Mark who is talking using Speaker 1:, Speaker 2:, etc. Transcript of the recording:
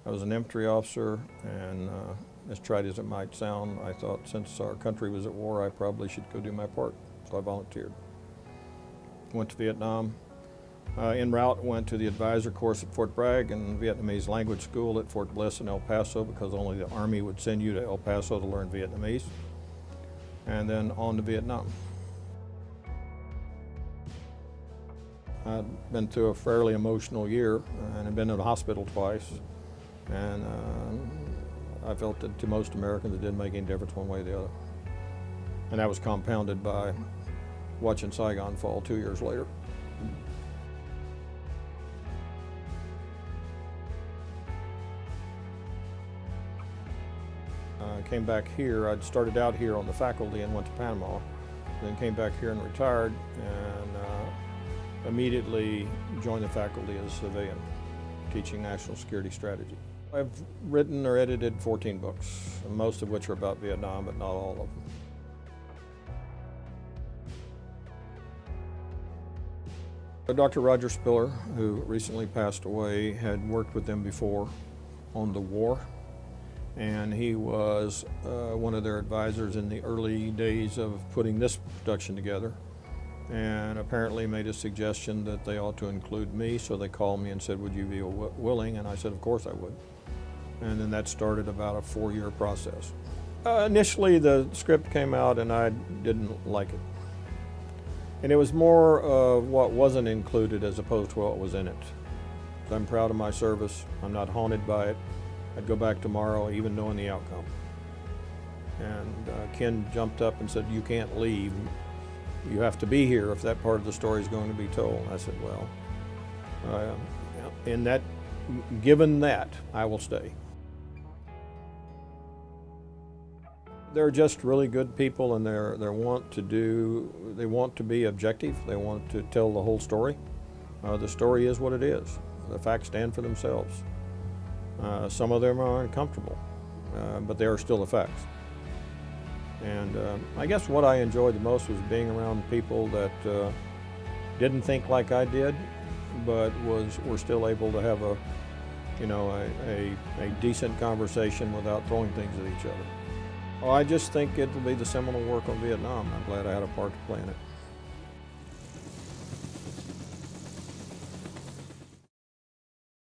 Speaker 1: I was an infantry officer, and as trite as it might sound, I thought since our country was at war, I probably should go do my part. So I volunteered. Went to Vietnam. En route, went to the advisor course at Fort Bragg and Vietnamese language school at Fort Bliss in El Paso, because only the Army would send you to El Paso to learn Vietnamese. And then on to Vietnam. I'd been through a fairly emotional year and had been in the hospital twice. And I felt that to most Americans it didn't make any difference one way or the other. And that was compounded by watching Saigon fall 2 years later. I came back here. I'd started out here on the faculty and went to Panama. Then came back here and retired, and immediately joined the faculty as a civilian, teaching national security strategy. I've written or edited 14 books, most of which are about Vietnam, but not all of them. Dr. Roger Spiller, who recently passed away, had worked with them before on the war, and he was one of their advisors in the early days of putting this production together, and apparently made a suggestion that they ought to include me, so they called me and said, would you be willing? And I said, of course I would. And then that started about a 4-year process. Initially the script came out and I didn't like it. And it was more of what wasn't included as opposed to what was in it. I'm proud of my service. I'm not haunted by it. I'd go back tomorrow even knowing the outcome. And Ken jumped up and said, you can't leave. You have to be here if that part of the story is going to be told. I said, well, given that, I will stay. They're just really good people, and they want to be objective. They want to tell the whole story. The story is what it is. The facts stand for themselves. Some of them are uncomfortable, but they are still the facts. And I guess what I enjoyed the most was being around people that didn't think like I did, but were still able to have a decent conversation without throwing things at each other. Well, I just think it will be the seminal work on Vietnam. I'm glad I had a part to play in it.